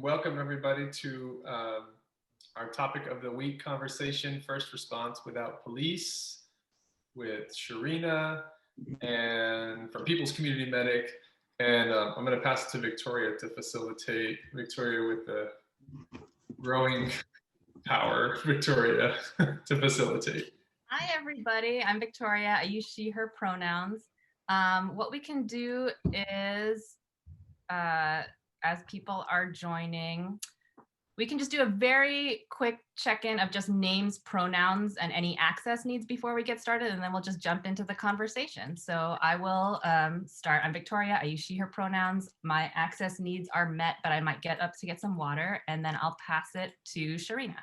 Welcome everybody to our topic of the week conversation, first response without police, with Sharina and from People's Community Medic. And I'm going to pass it to Victoria to facilitate. Victoria with the growing power, Victoria, to facilitate. Hi, everybody. I'm Victoria. I use she, her pronouns. What we can do is, as people are joining, we can just do a very quick check-in of just names, pronouns, and any access needs before we get started, and then we'll just jump into the conversation. So I will start. I'm Victoria. I use she, her pronouns. My access needs are met, but I might get up to get some water, and then I'll pass it to Sharina.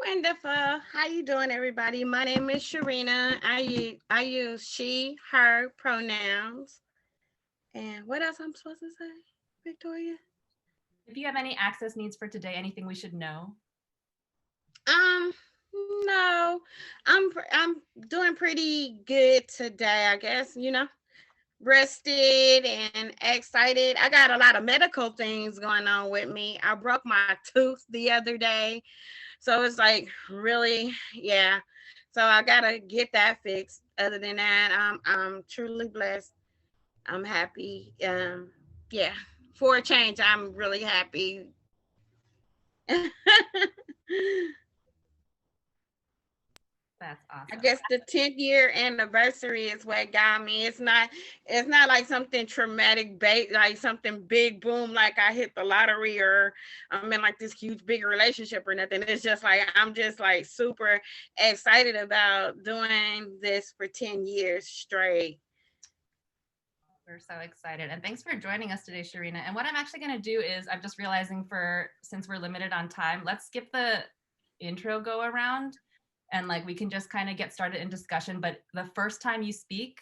Wonderful. How you doing, everybody? My name is Sharina. I use she, her pronouns. And what else I'm supposed to say, Victoria? If you have any access needs for today, anything we should know? No. I'm doing pretty good today, I guess, rested and excited. I got a lot of medical things going on with me. I broke my tooth the other day. So it's like really, yeah. So I gotta get that fixed. Other than that, I'm truly blessed. I'm happy. Yeah. For a change, I'm really happy. That's awesome. I guess the 10th year anniversary is what got me. It's not like something traumatic, like something big boom, like I hit the lottery or I'm in like this huge big relationship or nothing. It's just like I'm just like super excited about doing this for 10 years straight. We're so excited. And thanks for joining us today, Sharina. And what I'm actually going to do is I'm just realizing since we're limited on time, let's skip the intro go around. And like we can just kind of get started in discussion, but the first time you speak,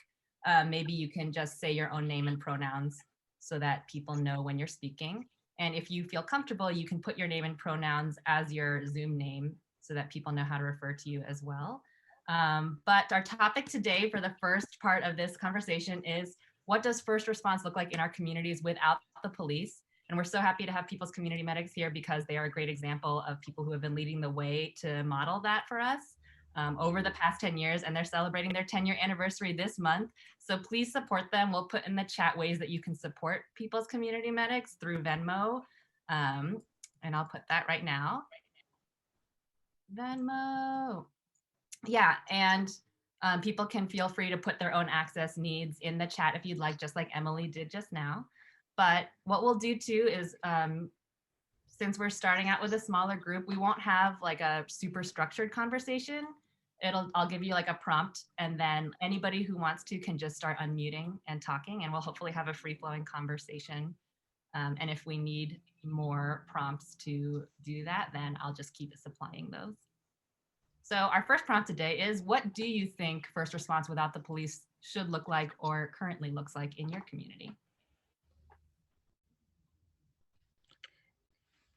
maybe you can just say your own name and pronouns so that people know when you're speaking. And if you feel comfortable, you can put your name and pronouns as your Zoom name so that people know how to refer to you as well. But our topic today for the first part of this conversation is, what does first response look like in our communities without the police? And we're so happy to have People's Community Medics here because they are a great example of people who have been leading the way to model that for us over the past 10 years, and they're celebrating their 10-year anniversary this month. So please support them. We'll put in the chat ways that you can support People's Community Medics through Venmo. And I'll put that right now. Venmo. Yeah, and people can feel free to put their own access needs in the chat if you'd like, just like Emily did just now. But what we'll do too is, since we're starting out with a smaller group, we won't have like a super structured conversation. I'll give you like a prompt, and then anybody who wants to can just start unmuting and talking, and we'll hopefully have a free-flowing conversation. And if we need more prompts to do that, then I'll just keep supplying those. So our first prompt today is, what do you think first response without the police should look like or currently looks like in your community?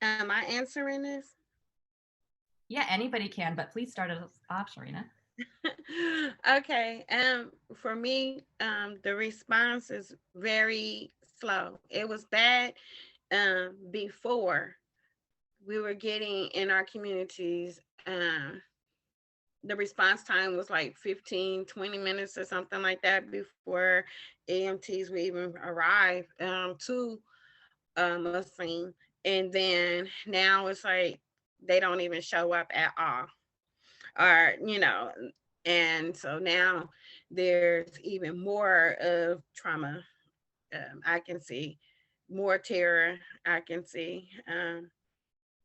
Am I answering this? Yeah, anybody can, but please start us off, Sharina. Okay. For me, the response is very slow. It was bad before we were getting in our communities. The response time was like 15, 20 minutes or something like that before EMTs would even arrive to a scene. And then now it's like they don't even show up at all. Or, and so now there's even more of trauma. I can see more terror. I can see.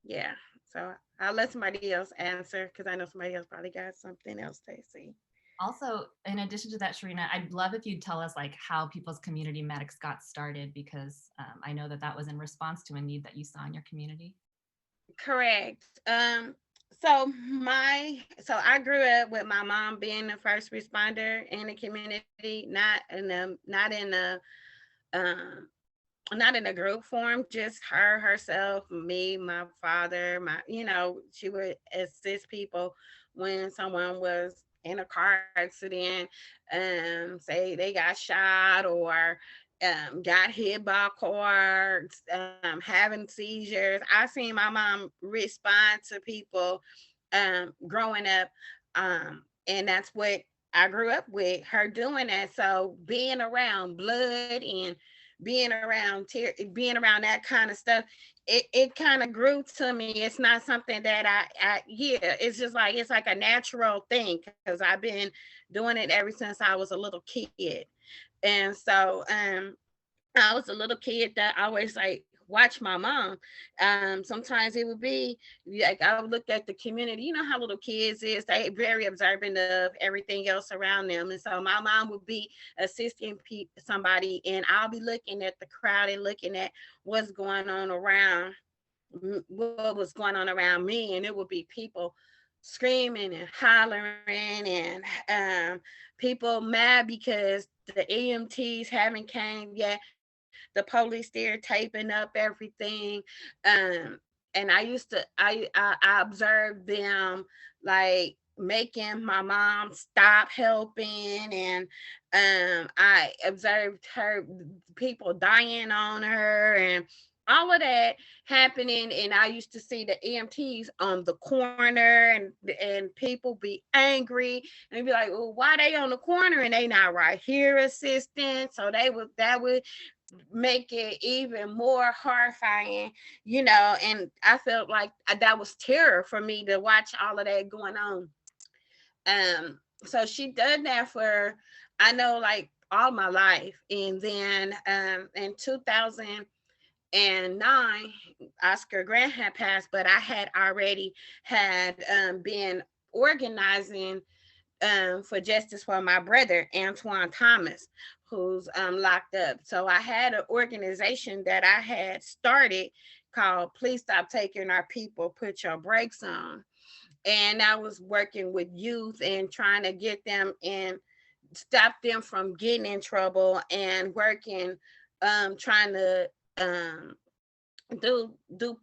Yeah. So I'll let somebody else answer because I know somebody else probably got something else they see. Also, in addition to that, Sharina, I'd love if you'd tell us like how People's Community Medics got started, because I know that was in response to a need that you saw in your community. Correct. So I grew up with my mom being the first responder in the community, not in a group form, just herself, me, my father, she would assist people when someone was in a car accident, say they got shot or got hit by cars, having seizures. I seen my mom respond to people growing up. And that's what I grew up with, her doing that. So being around blood and being around that kind of stuff, it kind of grew to me. It's not something that yeah, it's just like, it's like a natural thing because I've been doing it ever since I was a little kid. And so I was a little kid that always like watch my mom. Sometimes it would be like I would look at the community. You know how little kids is, they very observant of everything else around them. And so my mom would be assisting somebody, and I'll be looking at the crowd and looking at what's going on around what was going on around me, and it would be people screaming and hollering, and people mad because the EMTs haven't came yet. The police there taping up everything. And I used to I observed them like making my mom stop helping, and I observed her, people dying on her, and all of that happening. And I used to see the EMTs on the corner, and people be angry and be like, well, why they on the corner and they not right here assisting? So that would make it even more horrifying, and I felt like that was terror for me to watch all of that going on. So she done that for, I know, like all my life. And then in 2009, Oscar Grant had passed, but I had already had been organizing for justice for my brother, Antoine Thomas, who's locked up. So I had an organization that I had started called Please Stop Taking Our People, Put Your Brakes On. And I was working with youth and trying to get them and stop them from getting in trouble, and working, trying to do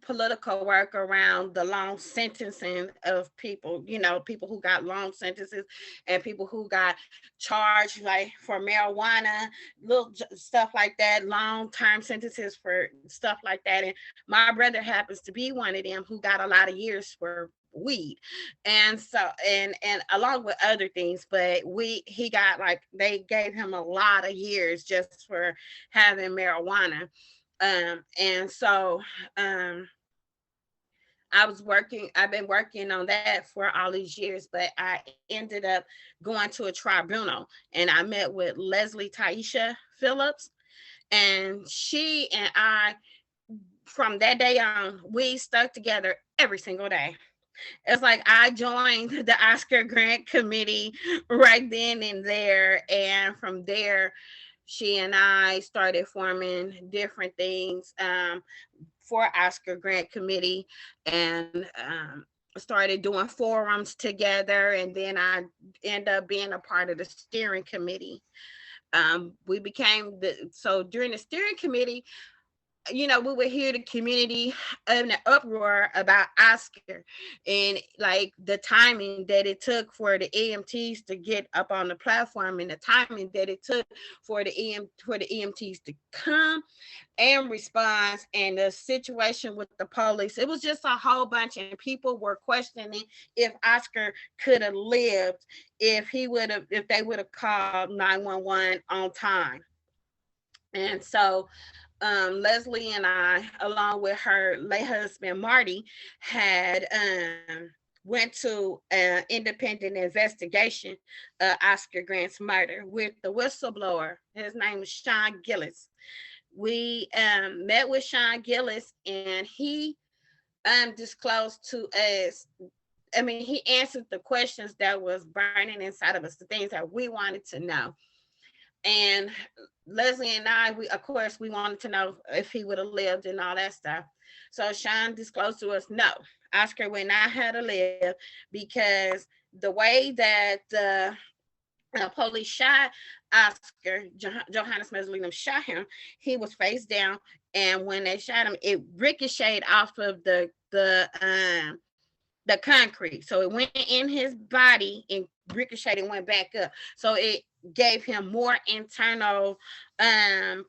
political work around the long sentencing of people, people who got long sentences, and people who got charged like for marijuana, little stuff like that, long term sentences for stuff like that. And my brother happens to be one of them who got a lot of years for weed. And so, and along with other things, but he got, like, they gave him a lot of years just for having marijuana. And so I've been working on that for all these years, but I ended up going to a tribunal, and I met with Leslie Taisha Phillips, and she and I, from that day on, we stuck together every single day. It's like I joined the Oscar Grant Committee right then and there, and from there, she and I started forming different things for Oscar Grant Committee, and started doing forums together. And then I ended up being a part of the steering committee. We became so during the steering committee, we would hear the community in an uproar about Oscar, and like the timing that it took for the EMTs to get up on the platform, and the timing that it took for the EMTs to come and respond, and the situation with the police. It was just a whole bunch, and people were questioning if Oscar could have lived if they would have called 911 on time. And so Leslie and I, along with her late husband Marty, had went to an independent investigation of Oscar Grant's murder with the whistleblower. His name was Sean Gillis. We met with Sean Gillis, and he disclosed to us. I mean, he answered the questions that was burning inside of us, the things that we wanted to know. And Leslie and I, of course, we wanted to know if he would have lived and all that stuff. So Sean disclosed to us, no, Oscar would not have to live, because the way that the police shot Oscar, Johannes Meslinim shot him, he was face down. And when they shot him, it ricocheted off of the concrete. So it went in his body and ricocheted and went back up. So gave him more internal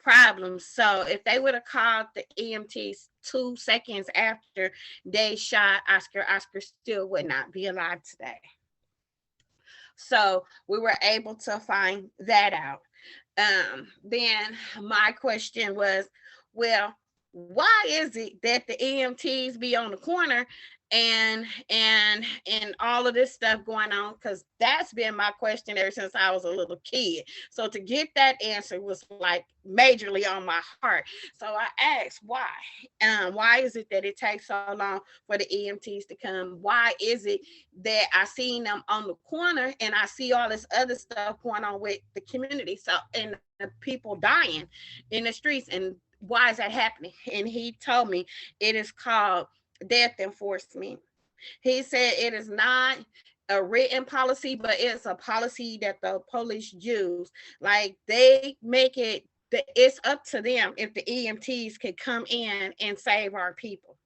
problems. So if they would have called the EMTs 2 seconds after they shot Oscar, Oscar still would not be alive today. So we were able to find that out. Then my question was, well, why is it that the EMTs be on the corner and all of this stuff going on? Because that's been my question ever since I was a little kid. So to get that answer was like majorly on my heart. So I asked why. Why is it that it takes so long for the EMTs to come? Why is it that I seen them on the corner and I see all this other stuff going on with the community? So and the people dying in the streets, and why is that happening? And he told me it is called death enforcement. He said it is not a written policy, but it's a policy that the police use. Like they make it that it's up to them if the EMTs could come in and save our people.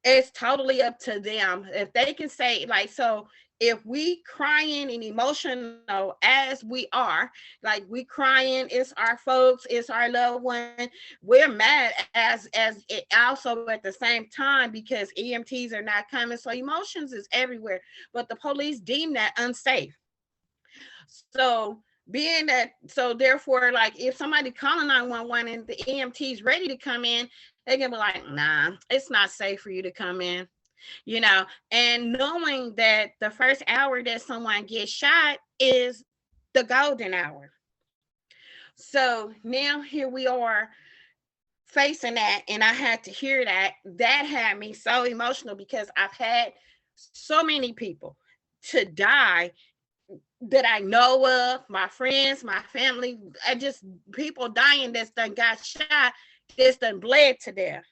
It's totally up to them if they can say, like, so if we crying and emotional as we are, like we crying, it's our folks, it's our loved one, we're mad as it also at the same time because EMTs are not coming, so emotions is everywhere, but the police deem that unsafe. So being that, so therefore, like if somebody calling 911 and the EMT's ready to come in, they can be like, nah, it's not safe for you to come in, you know, and knowing that the first hour that someone gets shot is the golden hour. So now here we are facing that, and I had to hear that. That had me so emotional because I've had so many people to die that I know of, my friends, my family, I just people dying that's done got shot, that's done bled to death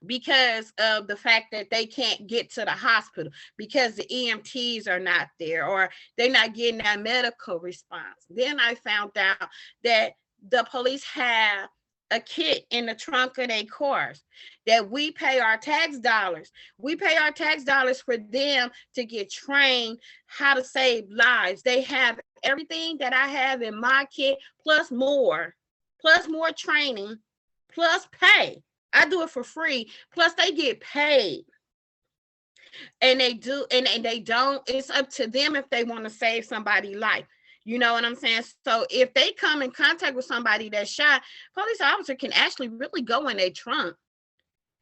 because of the fact that they can't get to the hospital because the EMTs are not there or they're not getting that medical response. Then I found out that the police have a kit in the trunk of their cars that we pay our tax dollars. We pay our tax dollars for them to get trained how to save lives. They have everything that I have in my kit, plus more training, plus pay. I do it for free. Plus they get paid. And they do, and they don't, it's up to them if they want to save somebody's life. You know what I'm saying? So if they come in contact with somebody that's shot, police officer can actually really go in their trunk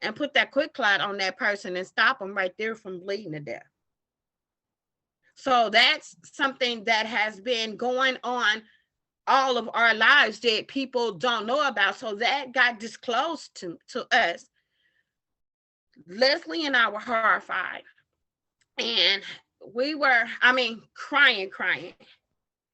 and put that quick clot on that person and stop them right there from bleeding to death. So that's something that has been going on all of our lives that people don't know about. So that got disclosed to us. Leslie and I were horrified. And we were, crying,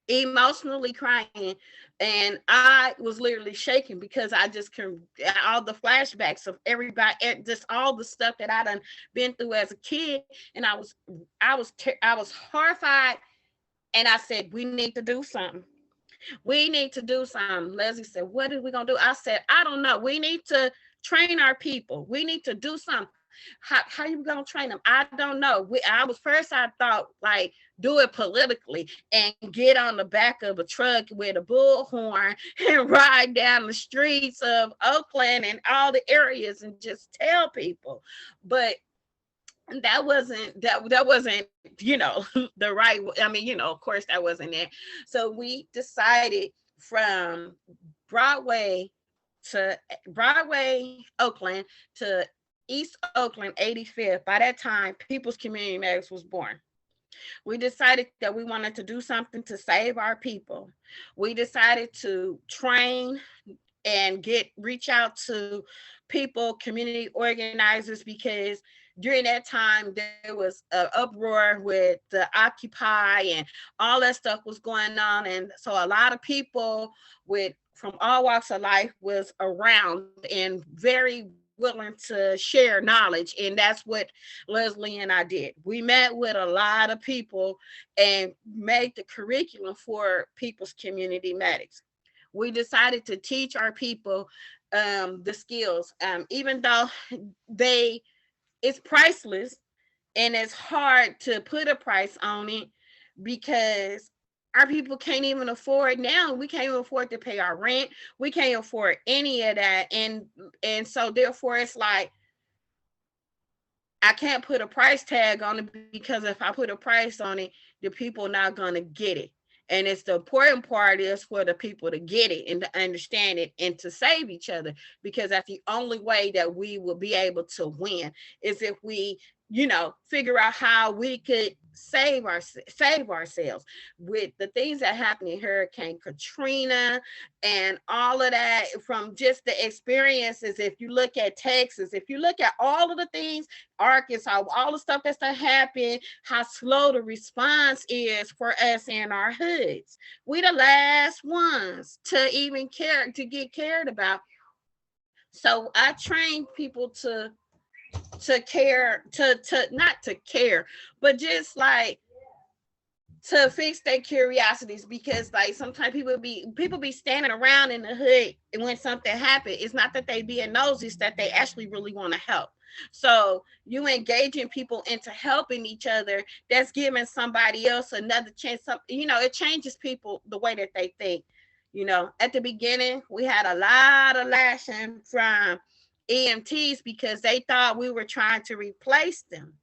emotionally crying. And I was literally shaking because I just can, all the flashbacks of everybody, just all the stuff that I done been through as a kid. And I was horrified. And I said, we need to do something. We need to do something. Leslie said, what are we going to do? I said, I don't know. We need to train our people. We need to do something. How you going to train them? I don't know. I thought like do it politically and get on the back of a truck with a bullhorn and ride down the streets of Oakland and all the areas and just tell people. But that wasn't the right, of course that wasn't it. So we decided from Broadway Oakland to East Oakland 85th. By that time People's Community Medics was born. We decided that we wanted to do something to save our people. We decided to train and reach out to people, community organizers, because during that time there was an uproar with the Occupy and all that stuff was going on. And so a lot of people from all walks of life was around and very willing to share knowledge. And that's what Leslie and I did. We met with a lot of people and made the curriculum for People's Community Medics. We decided to teach our people the skills, even though it's priceless and it's hard to put a price on it because our people can't even afford now. We can't even afford to pay our rent. We can't afford any of that. And so therefore it's like, I can't put a price tag on it, because if I put a price on it, the people not gonna get it. And it's the important part is for the people to get it and to understand it and to save each other, because that's the only way that we will be able to win, is if we, figure out how we could save ourselves with the things that happened in Hurricane Katrina and all of that, from just the experiences. If you look at Texas, if you look at all of the things, Arkansas, all the stuff that's happened, how slow the response is for us in our hoods. We the last ones to even care, to get cared about. So I train people to care, to not to care, but just like to fix their curiosities, because like sometimes people be standing around in the hood, and when something happens, it's not that they being nosy, it's that they actually really want to help. So you engaging people into helping each other, that's giving somebody else another chance. It changes people the way that they think. At the beginning, we had a lot of lashing from EMTs because they thought we were trying to replace them.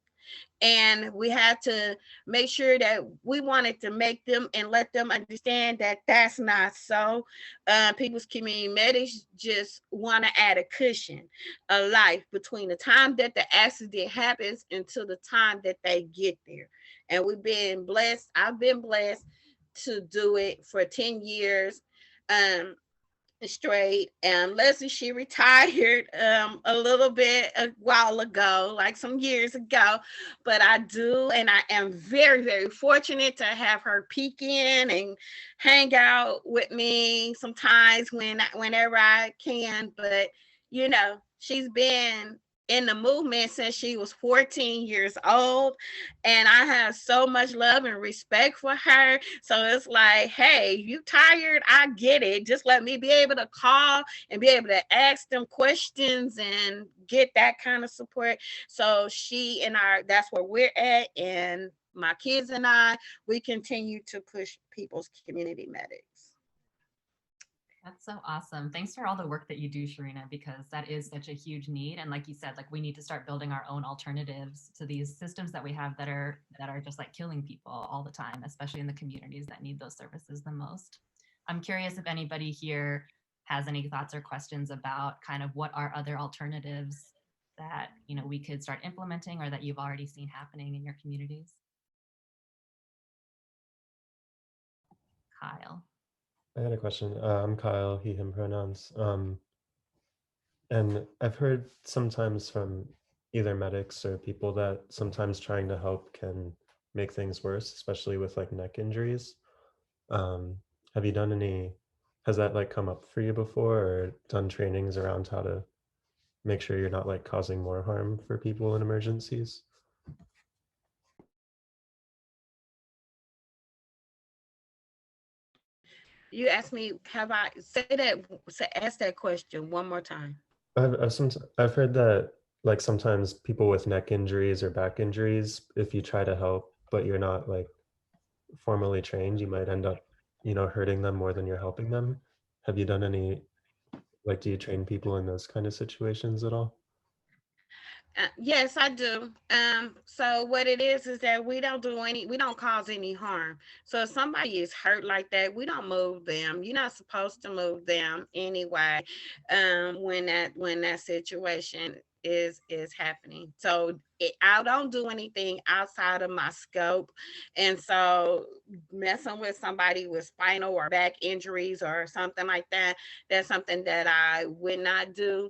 And we had to make sure that we wanted to make them and let them understand that that's not so. People's community medics just want to add a cushion, a life between the time that the accident happens until the time that they get there. And we've been blessed. I've been blessed to do it for 10 years. Straight. And Leslie, she retired a little bit a while ago, like some years ago, but I do, and I am very, very fortunate to have her peek in and hang out with me sometimes whenever I can. But she's been in the movement since she was 14 years old, and I have so much love and respect for her. So it's like, hey, you tired, I get it, just let me be able to call and be able to ask them questions and get that kind of support. So she and that's where we're at, and my kids and we continue to push people's community medics. That's so awesome. Thanks for all the work that you do, Sharina, because that is such a huge need. And like you said, like we need to start building our own alternatives to these systems that we have that are just like killing people all the time, especially in the communities that need those services the most. I'm curious if anybody here has any thoughts or questions about kind of what are other alternatives that we could start implementing or that you've already seen happening in your communities. Kyle. I had a question. I'm Kyle, he, him pronouns. And I've heard sometimes from either medics or people that sometimes trying to help can make things worse, especially with like neck injuries. Have you done has that like come up for you before, or done trainings around how to make sure you're not like causing more harm for people in emergencies? You asked me, have I ask that question one more time. I've heard that like sometimes people with neck injuries or back injuries, if you try to help but you're not like formally trained, you might end up, hurting them more than you're helping them. Have you done do you train people in those kind of situations at all? Yes, I do. So what it is that we don't cause any harm. So if somebody is hurt like that, we don't move them. You're not supposed to move them anyway. When that situation is happening. So I don't do anything outside of my scope. And so messing with somebody with spinal or back injuries or something like that, that's something that I would not do.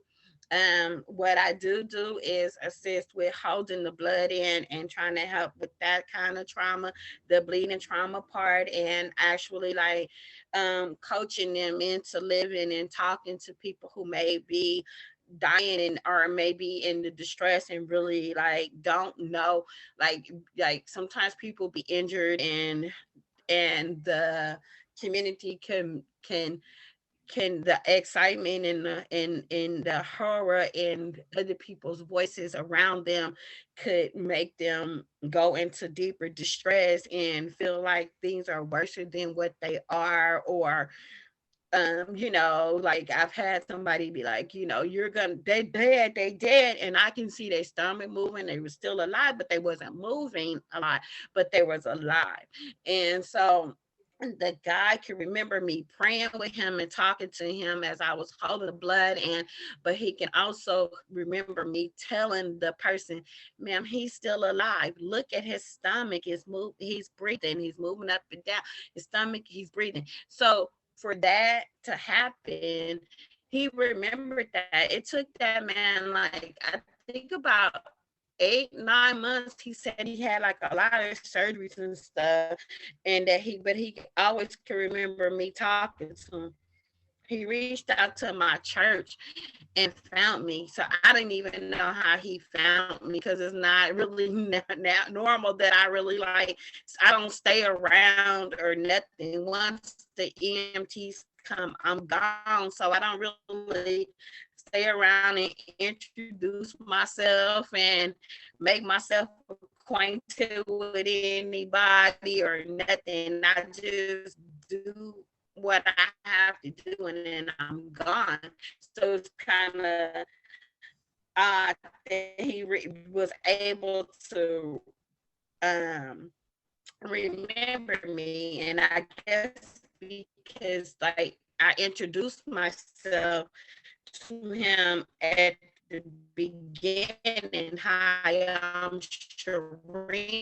What I do is assist with holding the blood in and trying to help with that kind of trauma, the bleeding trauma part, and actually like coaching them into living and talking to people who may be dying and or maybe in the distress and really like don't know, like sometimes people be injured and the community can can the excitement and the horror and other people's voices around them could make them go into deeper distress and feel like things are worse than what they are, or like I've had somebody be like, they dead, and I can see their stomach moving. They were still alive, but they wasn't moving a lot, but they was alive. And so the guy can remember me praying with him and talking to him as I was holding the blood, but he can also remember me telling the person, ma'am, he's still alive. Look at his stomach, he's breathing, he's moving up and down his stomach, he's breathing. So for that to happen, he remembered that. It took that man, like, I think about 8-9 months. He said he had like a lot of surgeries and stuff, and but he always can remember me talking to him. He reached out to my church and found me. So I didn't even know how he found me, because it's not really not normal that I really I don't stay around or nothing. Once the EMTs come, I'm gone. So I don't really stay around and introduce myself and make myself acquainted with anybody or nothing. I just do what I have to do, and then I'm gone. So it's kind of odd that he was able to remember me, and I guess because like I introduced myself to him at the beginning. Hi, I'm Sharina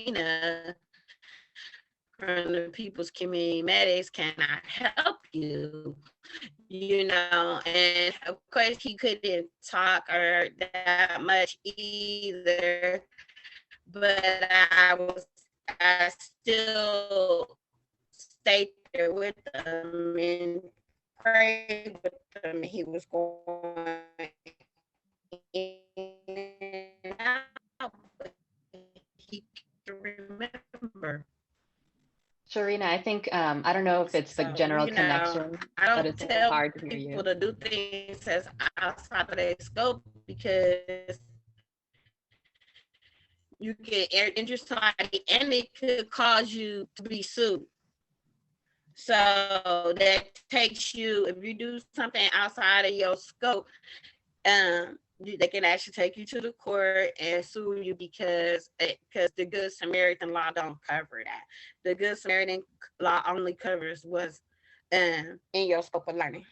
from the People's Community Medics. Can I help you? And of course he couldn't talk or that much either, but I still stayed there with him and prayed with him. He was going in and out, but he could remember. Sharina, I think I don't know if it's the general connection, I but don't it's a little tell hard to hear people you. to do things that's outside of their scope, because you can injure somebody and it could cause you to be sued. So that takes you, if you do something outside of your scope, they can actually take you to the court and sue you, because the Good Samaritan law don't cover that. The Good Samaritan law only covers what's in your scope of learning.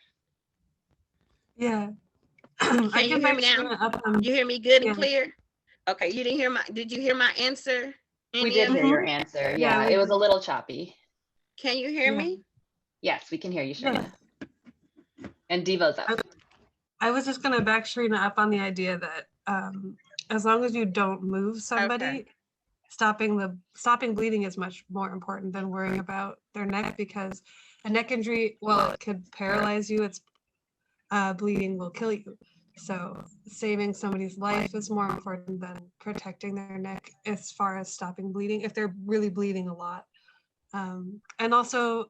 Yeah. Can you hear me now? You hear me good and clear? Okay, you didn't hear did you hear my answer? We did hear your answer. Yeah, it was a little choppy. Can you hear me? Yes, we can hear you, Sharina. And Devo's up. I was just gonna back Sharina up on the idea that as long as you don't move somebody, stopping bleeding is much more important than worrying about their neck, because a neck injury, while it could paralyze you, it's bleeding will kill you. So saving somebody's life is more important than protecting their neck as far as stopping bleeding if they're really bleeding a lot. And also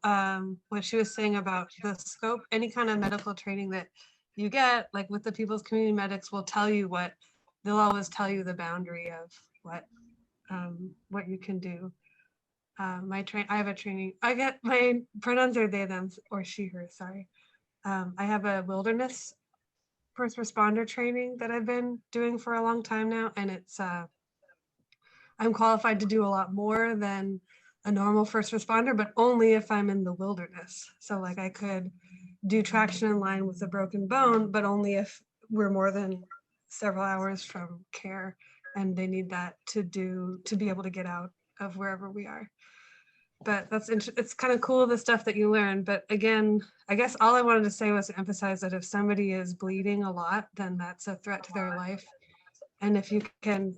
what she was saying about the scope, any kind of medical training that you get, like with the People's Community Medics, will tell you they'll always tell you the boundary of what you can do. I have a training, I get my pronouns are they, them, or she, her, sorry. I have a wilderness first responder training that I've been doing for a long time now, and it's I'm qualified to do a lot more than a normal first responder, but only if I'm in the wilderness. So like I could do traction in line with a broken bone, but only if we're more than several hours from care and they need that to be able to get out of wherever we are. But it's kind of cool, the stuff that you learn. But again, I guess all I wanted to say was to emphasize that if somebody is bleeding a lot, then that's a threat to their life. And if you can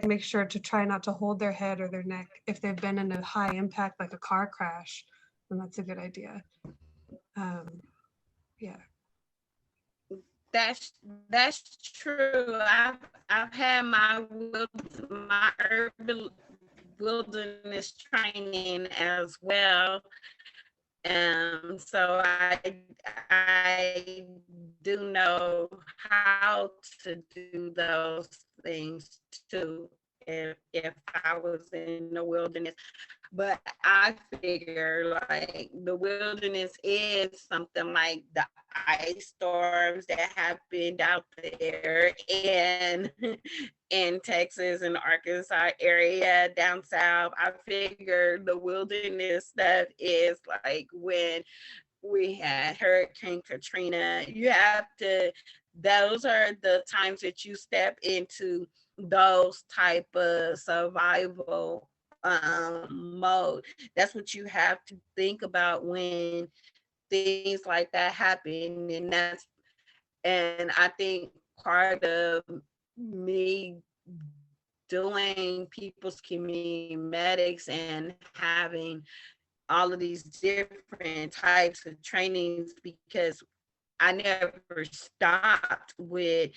make sure to try not to hold their head or their neck if they've been in a high impact, like a car crash, then that's a good idea. Yeah. That's true. I've had my urban wilderness training as well, So I do know how to do those things too if I was in the wilderness. But I figure like the wilderness is something like the ice storms that happened out there in Texas and Arkansas area down south. I figure the wilderness stuff is like when we had Hurricane Katrina. Those are the times that you step into those type of survival mode. That's what you have to think about when things like that happen. And I think part of me doing people's community medics and having all of these different types of trainings, because I never stopped with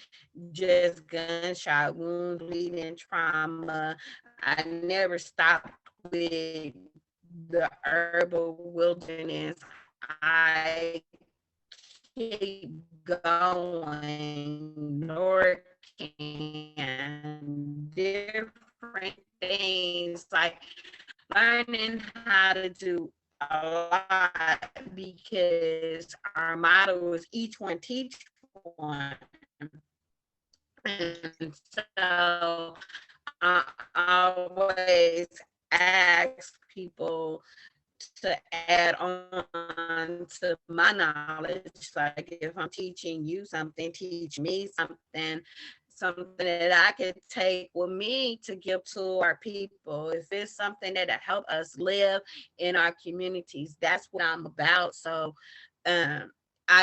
just gunshot wound, bleeding, trauma. I never stopped with the herbal wilderness. I keep going, Norcan, different things like learning how to do a lot, because our motto is each one teach one. And so I always ask people to add on to my knowledge. Like if I'm teaching you something, teach me something that I could take with me to give to our people. If it's something that'll help us live in our communities, that's what I'm about. So I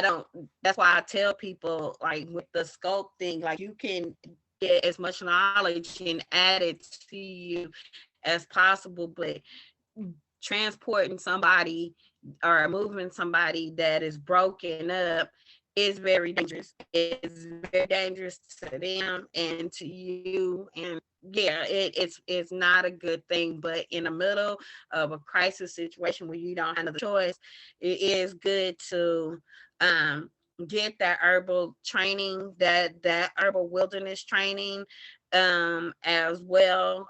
don't, that's why I tell people, like with the scope thing, like you can get as much knowledge and add it to you as possible, but transporting somebody or moving somebody that is broken up is very dangerous. It's very dangerous to them and to you. And yeah, it's not a good thing. But in the middle of a crisis situation where you don't have another choice, it is good to get that herbal training, that herbal wilderness training as well.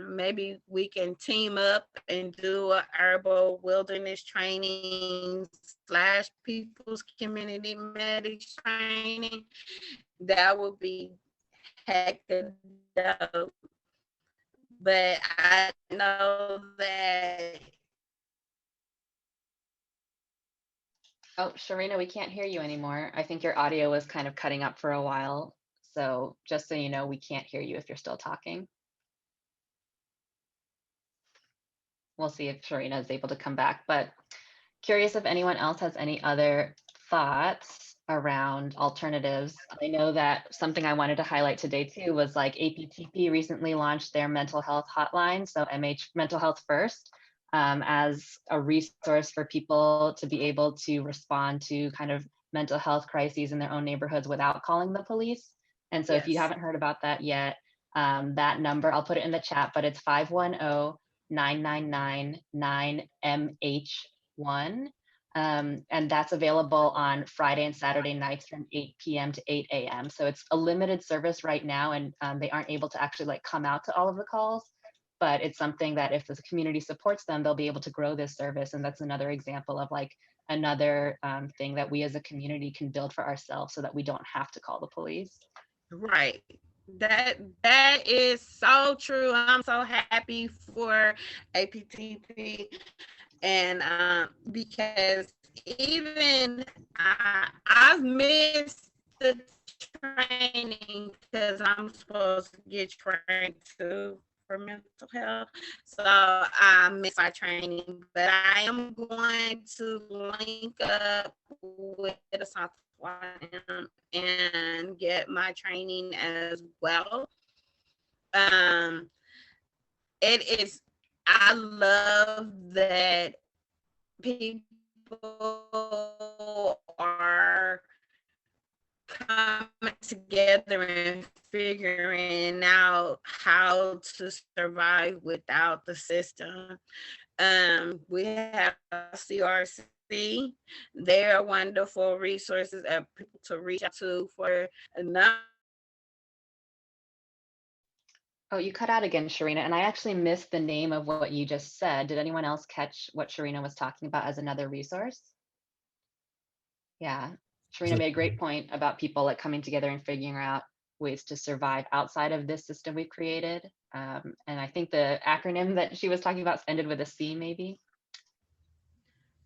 Maybe we can team up and do a herbal wilderness training / people's community medics training. That would be heck of dope. But I know that. Oh, Sharina, we can't hear you anymore. I think your audio was kind of cutting up for a while. So just so you know, we can't hear you if you're still talking. We'll see if Sharina is able to come back, but curious if anyone else has any other thoughts around alternatives. I know that something I wanted to highlight today too was like APTP recently launched their mental health hotline. So MH Mental Health First, as a resource for people to be able to respond to kind of mental health crises in their own neighborhoods without calling the police. And so if you haven't heard about that yet, that number, I'll put it in the chat, but it's 510-999-9MH1. And that's available on Friday and Saturday nights from 8 p.m. to 8 a.m. So it's a limited service right now, and they aren't able to actually like come out to all of the calls, but it's something that if the community supports them, they'll be able to grow this service. And that's another example of like another thing that we as a community can build for ourselves so that we don't have to call the police. Right. That is so true. I'm so happy for APTP, and because even I've missed the training because I'm supposed to get trained too for mental health. So I missed my training, but I am going to link up with the South and get my training as well. It is, I love that people are coming together and figuring out how to survive without the system. We have CRC CRC. They're wonderful resources of people to reach out to for a number. Oh, you cut out again, Sharina, and I actually missed the name of what you just said. Did anyone else catch what Sharina was talking about as another resource? Yeah, Sharina made a great point about people like coming together and figuring out ways to survive outside of this system we've created. And I think the acronym that she was talking about ended with a C, maybe.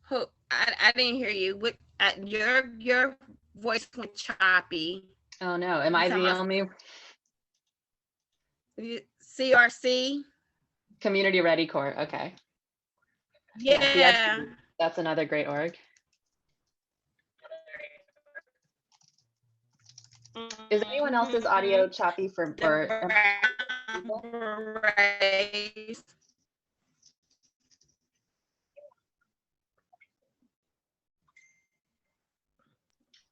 Who I didn't hear you. What your voice went choppy. Oh no, am I the only? CRC. Community Ready Corps. Okay. Yeah. That's another great org. Is anyone else's audio choppy for Berets.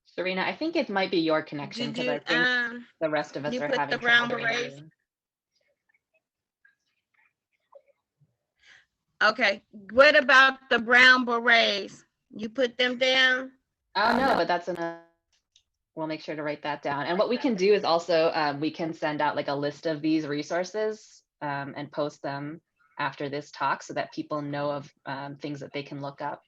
Serena, I think it might be your connection because I think the rest of us are having the Brown trouble. Berets. Okay. What about the Brown Berets? You put them down? Oh no, but that's enough. We'll make sure to write that down. And what we can do is also we can send out like a list of these resources and post them after this talk so that people know of things that they can look up.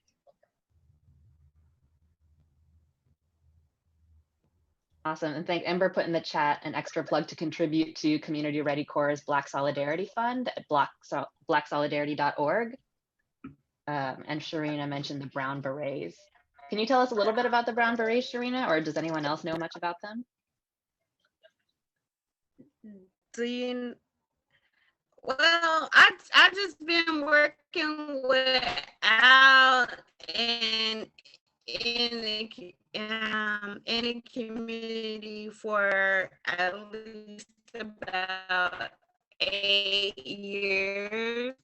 Awesome. And thank Ember put in the chat an extra plug to contribute to Community Ready Corps' Black Solidarity Fund at blacksolidarity.org. And Sharina mentioned the Brown Berets. Can you tell us a little bit about the Brown Berets, Sharina, or does anyone else know much about them? Well, I just been working with Al in the community for at least about 8 years.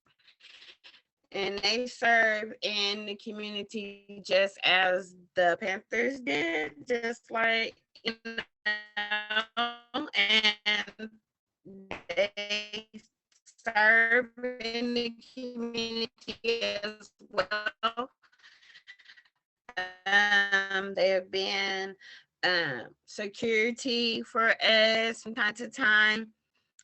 And they serve in the community just as the Panthers did, just like, you know, and they serve in the community as well. They have been security for us from time to time.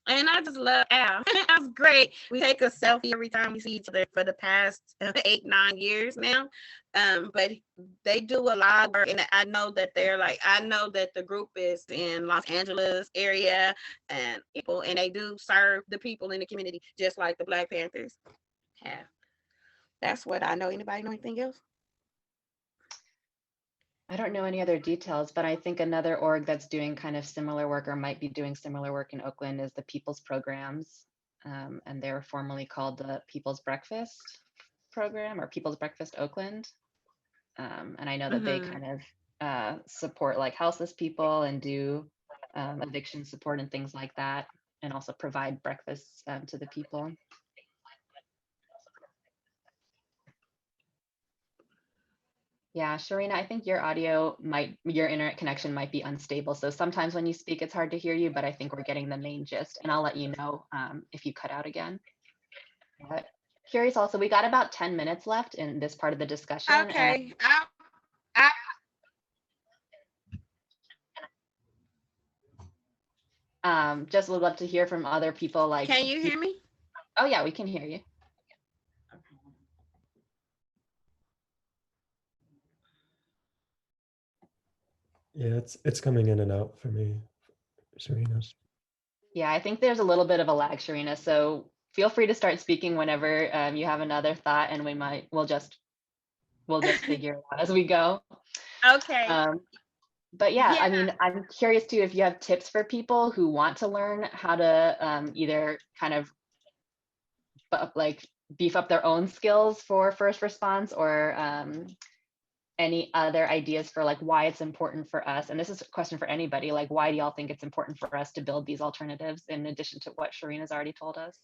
And I just love Al. Al's great. We take a selfie every time we see each other for the past 8-9 years now. But they do a lot of work, and I know that the group is in Los Angeles area and people, and they do serve the people in the community just like the Black Panthers have. That's what I know. Anybody know anything else? I don't know any other details, but I think another org that's doing kind of similar work or might be doing similar work in Oakland is the People's Programs. And they're formerly called the People's Breakfast Program or People's Breakfast Oakland. And I know that they kind of support like houseless people and do eviction support and things like that, and also provide breakfasts to the people. Yeah, Sharina, I think your internet connection might be unstable. So sometimes when you speak, it's hard to hear you, but I think we're getting the main gist, and I'll let you know if you cut out again. But curious also, we got about 10 minutes left in this part of the discussion. Okay. Just would love to hear from other people. Like, can you hear me? Oh yeah, we can hear you. Yeah, it's coming in and out for me, Sharina. Yeah, I think there's a little bit of a lag, Sharina. So feel free to start speaking whenever you have another thought, and we'll just figure it out as we go. Okay. But yeah, I mean, I'm curious too if you have tips for people who want to learn how to either kind of like beef up their own skills for first response, or any other ideas for like why it's important for us. And this is a question for anybody, like why do y'all think it's important for us to build these alternatives in addition to what Sharina's already told us?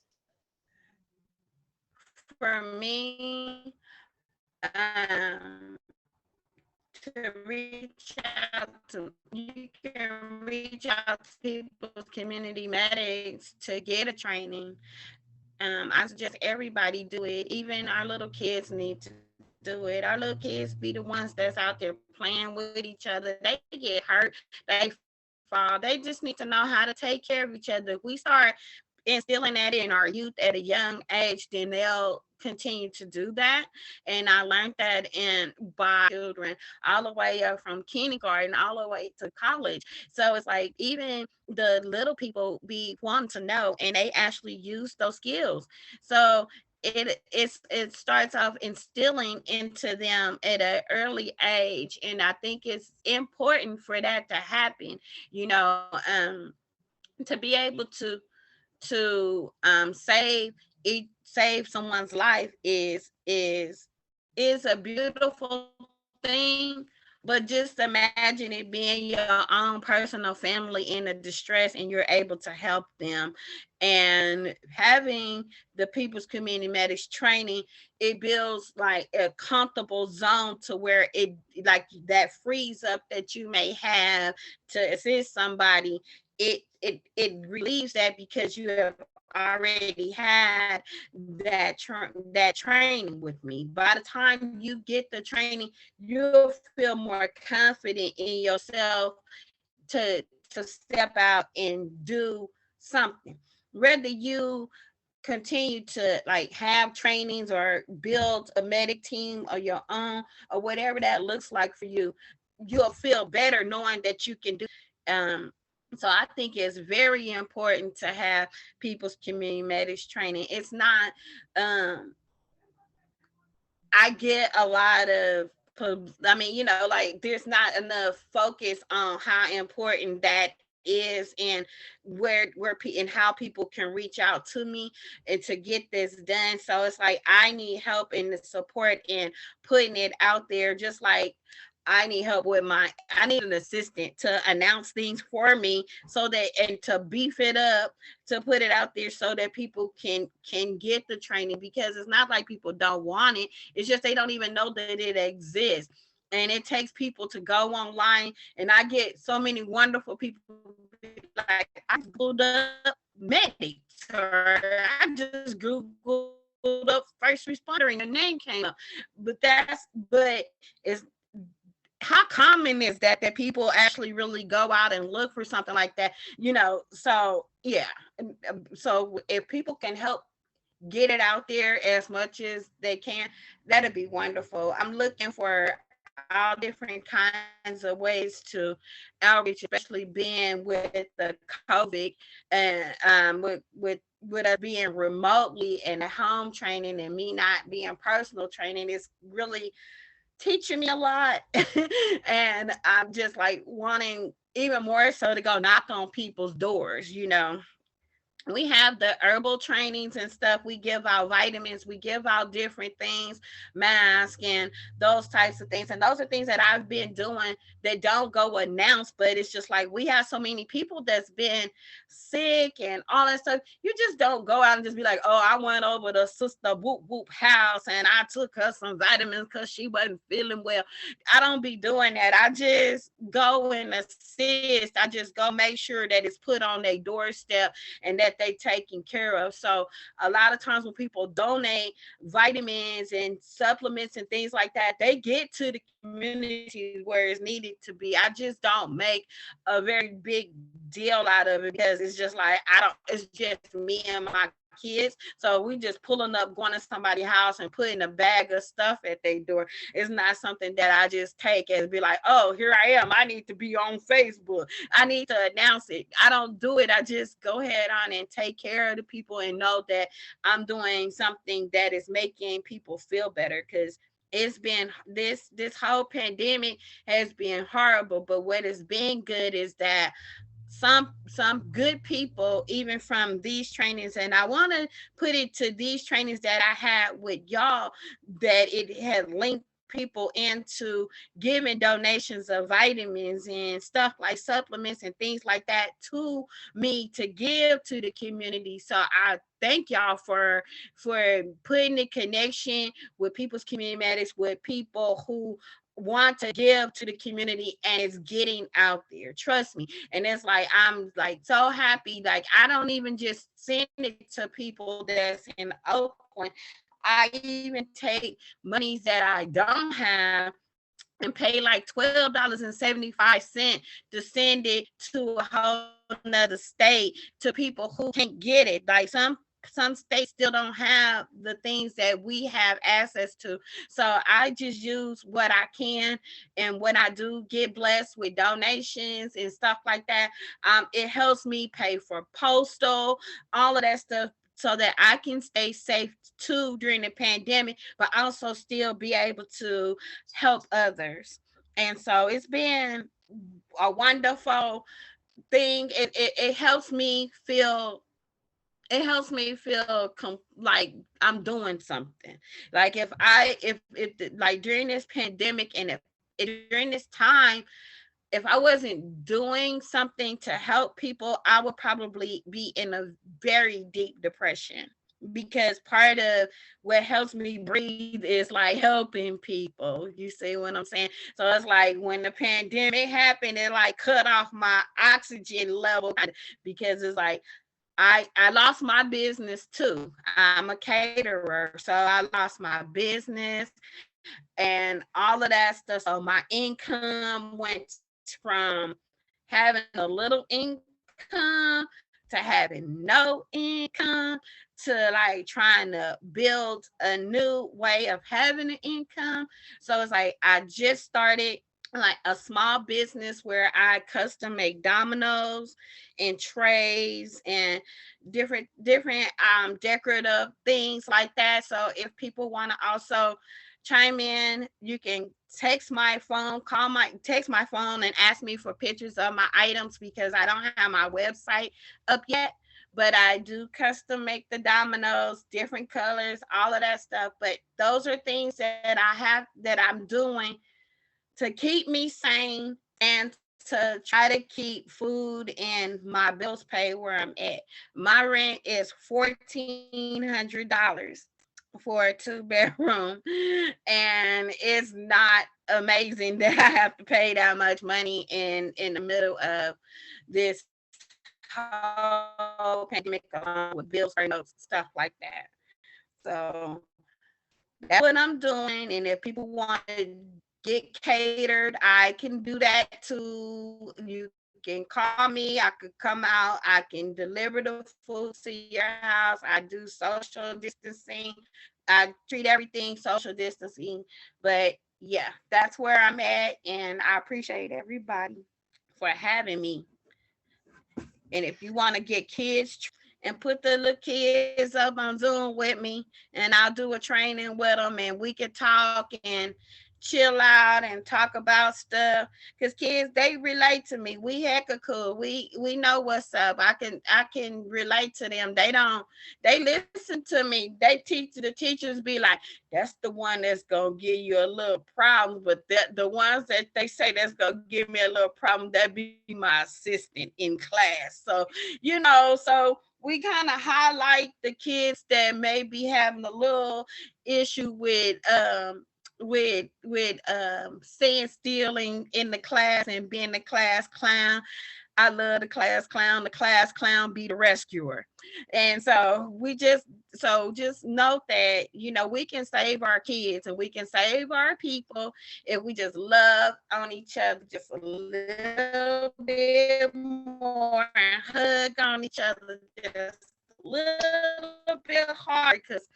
For me, to reach out to, you can reach out to people's community medics to get a training. I suggest everybody do it. Even our little kids need to do it. Our little kids be the ones that's out there playing with each other. They get hurt, they fall. They just need to know how to take care of each other. If we start instilling that in our youth at a young age, then they'll continue to do that. And I learned that in by children all the way up from kindergarten all the way to college. So it's like even the little people be wanting to know, and they actually use those skills. So it starts off instilling into them at an early age, and I think it's important for that to happen. You know, to be able to save someone's life is a beautiful thing. But just imagine it being your own personal family in a distress and you're able to help them. And having the People's Community Medics training, it builds like a comfortable zone to where it like that frees up that you may have to assist somebody. It relieves that because you have already had that training with me. By the time you get the training, you'll feel more confident in yourself to step out and do something. Whether you continue to like have trainings or build a medic team or your own or whatever that looks like for you, you'll feel better knowing that you can do. So I think it's very important to have People's Community Medics training. It's not, I get a lot of, I mean, you know, like there's not enough focus on how important that is and and how people can reach out to me and to get this done. So it's like I need help in the support and putting it out there, just like I need help with I need an assistant to announce things for me so that, and to beef it up, to put it out there so that people can get the training, because it's not like people don't want it. It's just they don't even know that it exists. And it takes people to go online, and I get so many wonderful people like, I Googled up medics, or I just Googled up first responder and the name came up. But it's, how common is that people actually really go out and look for something like that, you know? So yeah, so if people can help get it out there as much as they can, that'd be wonderful. I'm looking for all different kinds of ways to outreach, especially being with the COVID and with us being remotely and the home training and me not being personal training is really teaching me a lot. And I'm just like wanting even more so to go knock on people's doors, you know. We have the herbal trainings and stuff. We give out vitamins, we give out different things, masks and those types of things. And those are things that I've been doing that don't go announced, but it's just like we have so many people that's been sick and all that stuff. You just don't go out and just be like, oh, I went over to Sister Whoop Whoop house and I took her some vitamins because she wasn't feeling well. I don't be doing that. I just go and assist. I just go make sure that it's put on their doorstep and that they taken care of. So a lot of times when people donate vitamins and supplements and things like that, they get to the communities where it's needed to be. I just don't make a very big deal out of it because it's just like, it's just me and my kids. So we just pulling up, going to somebody's house and putting a bag of stuff at their door. It's not something that I just take and be like, oh, here I am. I need to be on Facebook. I need to announce it. I don't do it. I just go ahead on and take care of the people and know that I'm doing something that is making people feel better, because it's been this whole pandemic has been horrible. But what has been good is that some good people, even from these trainings, and I want to put it to these trainings that I had with y'all, that it had linked people into giving donations of vitamins and stuff like supplements and things like that to me to give to the community. So I thank y'all for putting the connection with People's Community Medics, with people who want to give to the community, and it's getting out there, trust me. And it's like, I'm like so happy. Like I don't even just send it to people that's in Oakland, I even take monies that I don't have and pay like $12.75 to send it to a whole nother state to people who can't get it. Like some states still don't have the things that we have access to. So I just use what I can. And when I do get blessed with donations and stuff like that, it helps me pay for postal, all of that stuff, so that I can stay safe too during the pandemic, but also still be able to help others. And so it's been a wonderful thing. It helps me feel, like I'm doing something. Like if like during this pandemic, and if during this time, if I wasn't doing something to help people, I would probably be in a very deep depression, because part of what helps me breathe is like helping people. You see what I'm saying? So it's like when the pandemic happened, it like cut off my oxygen level, because it's like I lost my business too. I'm a caterer, so I lost my business and all of that stuff. So my income went from having a little income to having no income to like trying to build a new way of having an income. So it's like I just started like a small business where I custom make dominoes and trays and different decorative things like that. So if people want to also chime in, you can text my phone, text my phone and ask me for pictures of my items, because I don't have my website up yet, but I do custom make the dominoes, different colors, all of that stuff. But those are things that I'm doing to keep me sane and to try to keep food and my bills paid where I'm at. My rent is $1,400 for a 2-bedroom, and it's not amazing that I have to pay that much money in the middle of this whole pandemic, along with bills, notes, stuff like that. So that's what I'm doing. And if people want to get catered, I can do that too. You can call me. I could come out. I can deliver the food to your house. I do social distancing. I treat everything social distancing. But yeah, that's where I'm at. And I appreciate everybody for having me. And if you want to get kids and put the little kids up on Zoom with me, and I'll do a training with them, and we can talk and chill out and talk about stuff, because kids, they relate to me. We hecka cool. We know what's up. I can relate to them. They listen to me. The teachers be like, that's the one that's gonna give you a little problem, but the ones that they say that's gonna give me a little problem, that be my assistant in class. So so we kind of highlight the kids that may be having a little issue with saying stealing in the class and being the class clown. I love the class clown. The class clown be the rescuer. And so just note that, we can save our kids and we can save our people if we just love on each other just a little bit more and hug on each other just a little bit hard, because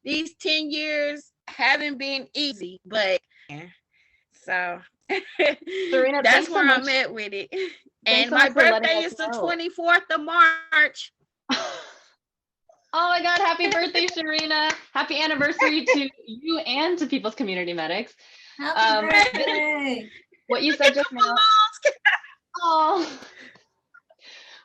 these 10 years haven't been easy, but so Serena, that's thanks so where I'm much. at with it. Thanks And so my much for letting birthday us is the know. 24th of March. Oh my God, happy birthday, Sharina. Happy anniversary to you and to People's Community Medics. Happy birthday. What you said just now. Oh.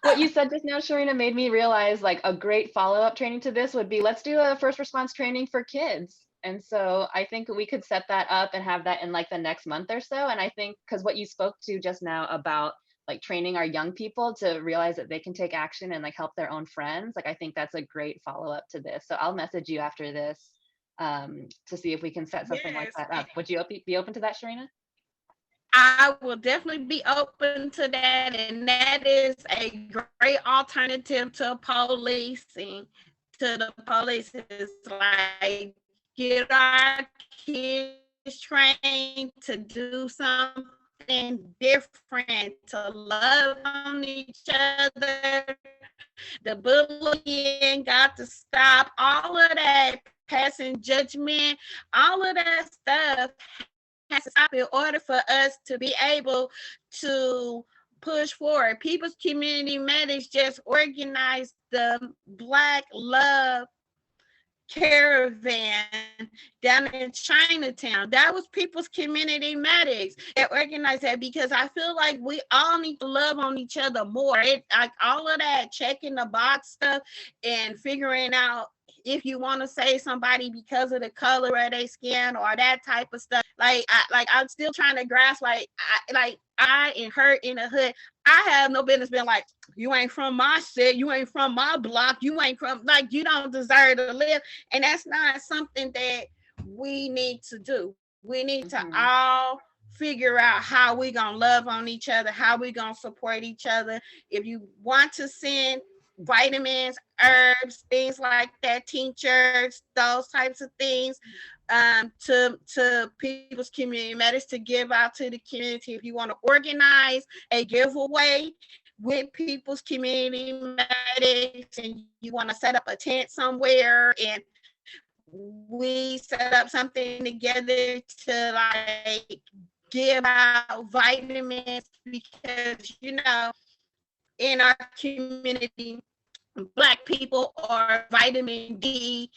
What you said just now, Sharina, made me realize like a great follow-up training to this would be, let's do a first response training for kids. And so I think we could set that up and have that in like the next month or so. And I think because what you spoke to just now about like training our young people to realize that they can take action and like help their own friends, like I think that's a great follow-up to this. So I'll message you after this to see if we can set something like that up. Would you be open to that, Sharina? I will definitely be open to that, and that is a great alternative to policing. To the police, is like get our kids trained to do something different, to love on each other. The bullying got to stop. All of that passing judgment, all of that stuff has to stop in order for us to be able to push forward. People's Community Medics just organized the Black Love Caravan down in Chinatown. That was People's Community Medics that organized that, because I feel like we all need to love on each other more. It like all of that checking the box stuff and figuring out if you want to say somebody because of the color of their skin or that type of stuff. I'm still trying to grasp. I and her in the hood. I have no business being like, you ain't from my shit, you ain't from my block, you ain't from, like, you don't deserve to live. And that's not something that we need to do. We need to all figure out how we gonna love on each other, how we gonna support each other. If you want to send vitamins, herbs, things like that, tinctures, those types of things, to People's Community Medics to give out to the community. If you want to organize a giveaway with People's Community Medics and you want to set up a tent somewhere and we set up something together to like give out vitamins, because in our community, Black people are vitamin D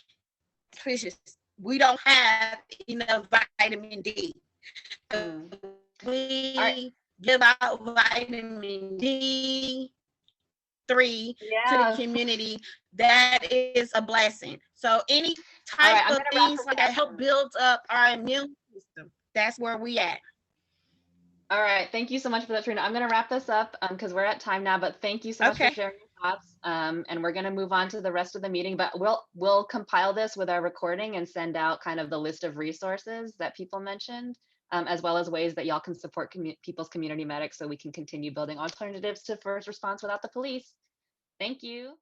deficient. We don't have enough vitamin D. We give out vitamin D3 to the community. That is a blessing. So any type of things that help build up our immune system, that's where we at. All right. Thank you so much for that, Trina. I'm going to wrap this up because we're at time now, but thank you so much for sharing your thoughts. And we're going to move on to the rest of the meeting, but we'll compile this with our recording and send out kind of the list of resources that people mentioned, as well as ways that y'all can support People's Community Medics so we can continue building alternatives to first response without the police. Thank you.